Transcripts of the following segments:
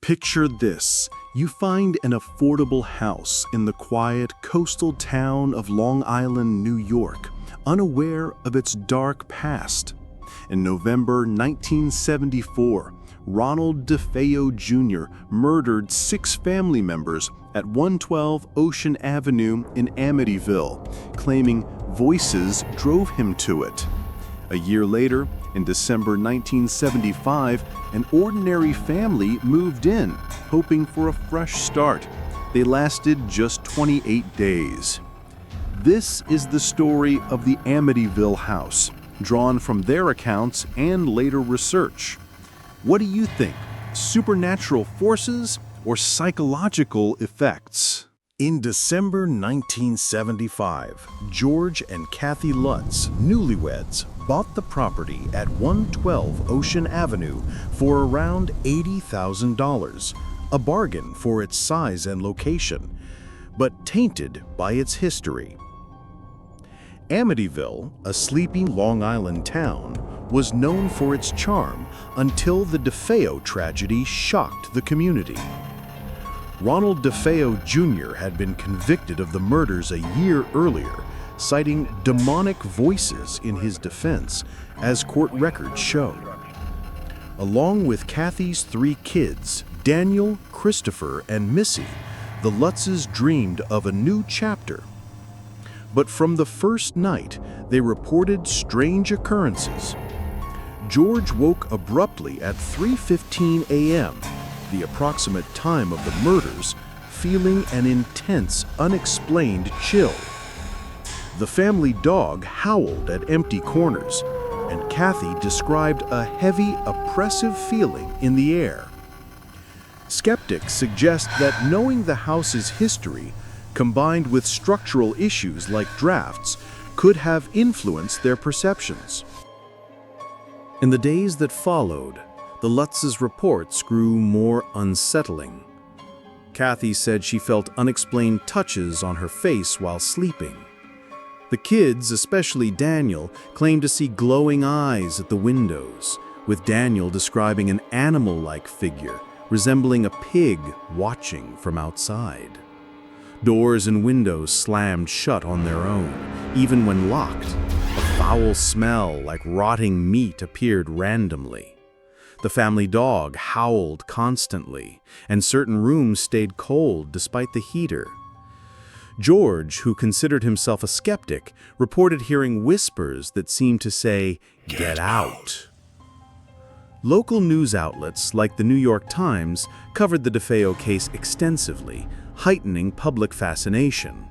Picture this. You find an affordable house in the quiet coastal town of Long Island, New York, unaware of its dark past. In November 1974, Ronald DeFeo Jr. murdered 6 family members at 112 Ocean Avenue in Amityville, claiming voices drove him to it. A year later, in December 1975, an ordinary family moved in, hoping for a fresh start. They lasted just 28 days. This is the story of the Amityville house, drawn from their accounts and later research. What do you think? Supernatural forces or psychological effects? In December 1975, George and Kathy Lutz, newlyweds, bought the property at 112 Ocean Avenue for around $80,000, a bargain for its size and location, but tainted by its history. Amityville, a sleepy Long Island town, was known for its charm until the DeFeo tragedy shocked the community. Ronald DeFeo Jr. had been convicted of the murders a year earlier, citing demonic voices in his defense, as court records show. Along with Kathy's 3 kids, Daniel, Christopher, and Missy, the Lutzes dreamed of a new chapter. But from the first night, they reported strange occurrences. George woke abruptly at 3:15 a.m., the approximate time of the murders, feeling an intense, unexplained chill. The family dog howled at empty corners, and Kathy described a heavy, oppressive feeling in the air. Skeptics suggest that knowing the house's history, combined with structural issues like drafts, could have influenced their perceptions. In the days that followed, the Lutz's reports grew more unsettling. Kathy said she felt unexplained touches on her face while sleeping. The kids, especially Daniel, claimed to see glowing eyes at the windows, with Daniel describing an animal-like figure resembling a pig watching from outside. Doors and windows slammed shut on their own, even when locked. A foul smell like rotting meat appeared randomly. The family dog howled constantly, and certain rooms stayed cold despite the heater. George, who considered himself a skeptic, reported hearing whispers that seemed to say, "Get out." Local news outlets like the New York Times covered the DeFeo case extensively, heightening public fascination.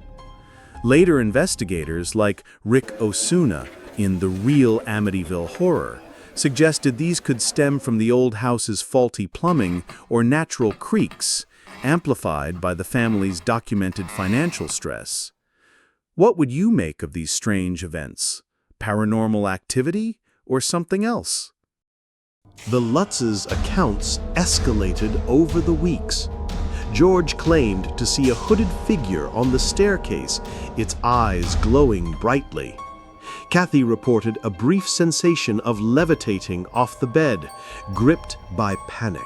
Later investigators like Rick Osuna in The Real Amityville Horror suggested these could stem from the old house's faulty plumbing or natural creaks, amplified by the family's documented financial stress. What would you make of these strange events? Paranormal activity or something else? The Lutz's accounts escalated over the weeks. George claimed to see a hooded figure on the staircase, its eyes glowing brightly. Kathy reported a brief sensation of levitating off the bed, gripped by panic.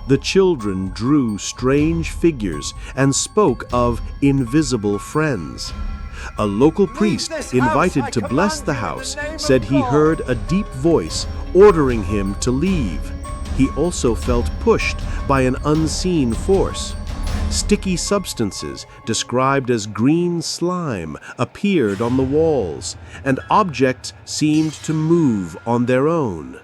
The children drew strange figures and spoke of invisible friends. A local priest invited to bless the house said he heard a deep voice ordering him to leave. He also felt pushed by an unseen force. Sticky substances, described as green slime, appeared on the walls, and objects seemed to move on their own.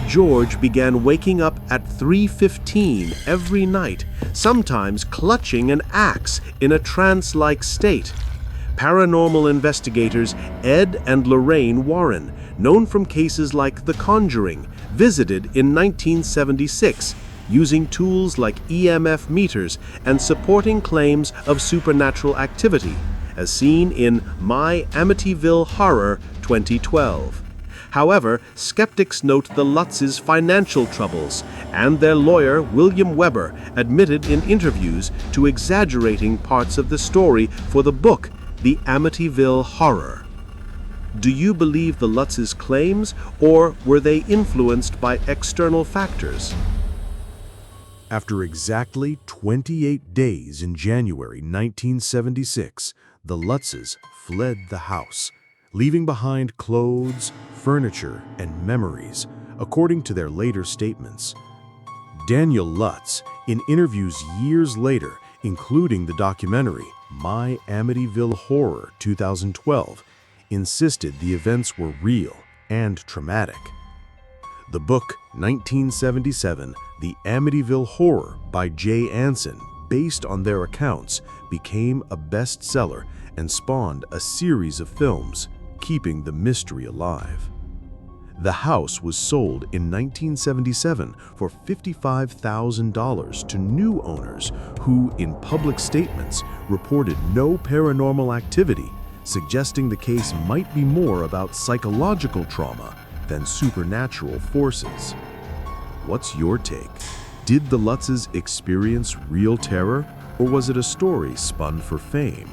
George began waking up at 3:15 every night, sometimes clutching an axe in a trance-like state. Paranormal investigators Ed and Lorraine Warren, known from cases like The Conjuring, visited in 1976, using tools like EMF meters and supporting claims of supernatural activity, as seen in My Amityville Horror 2012. However, skeptics note the Lutz's financial troubles, and their lawyer, William Weber, admitted in interviews to exaggerating parts of the story for the book, The Amityville Horror. Do you believe the Lutz's claims, or were they influenced by external factors? After exactly 28 days in January 1976, the Lutzes fled the house, leaving behind clothes, furniture, and memories, according to their later statements. Daniel Lutz, in interviews years later, including the documentary My Amityville Horror 2012, insisted the events were real and traumatic. The book 1977, The Amityville Horror by Jay Anson, based on their accounts, became a bestseller and spawned a series of films, keeping the mystery alive. The house was sold in 1977 for $55,000 to new owners who, in public statements, reported no paranormal activity, suggesting the case might be more about psychological trauma than supernatural forces. What's your take? Did the Lutzes experience real terror, or was it a story spun for fame?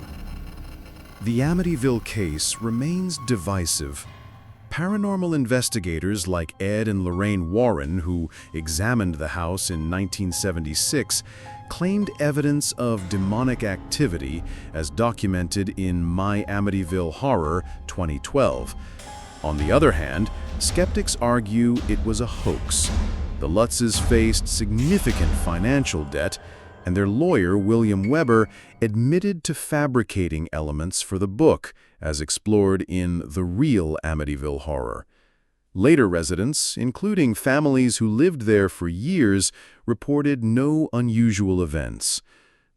The Amityville case remains divisive. Paranormal investigators like Ed and Lorraine Warren, who examined the house in 1976, claimed evidence of demonic activity as documented in My Amityville Horror 2012. On the other hand, skeptics argue it was a hoax. The Lutzes faced significant financial debt, and their lawyer, William Weber, admitted to fabricating elements for the book, as explored in The Real Amityville Horror. Later residents, including families who lived there for years, reported no unusual events.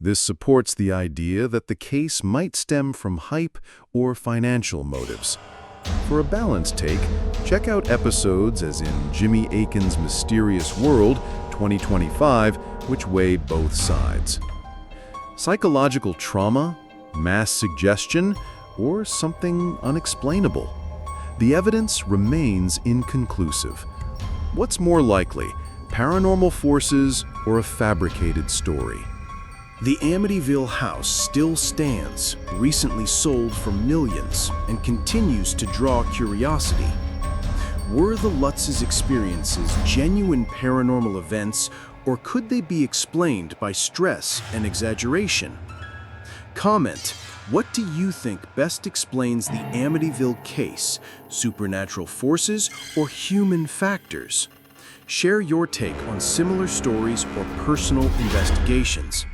This supports the idea that the case might stem from hype or financial motives. For a balanced take, check out episodes as in Jimmy Akin's Mysterious World 2025, which weigh both sides. Psychological trauma, mass suggestion, or something unexplainable? The evidence remains inconclusive. What's more likely, paranormal forces or a fabricated story? The Amityville house still stands, recently sold for millions, and continues to draw curiosity. Were the Lutzes' experiences genuine paranormal events, or could they be explained by stress and exaggeration? Comment, what do you think best explains the Amityville case, supernatural forces or human factors? Share your take on similar stories or personal investigations.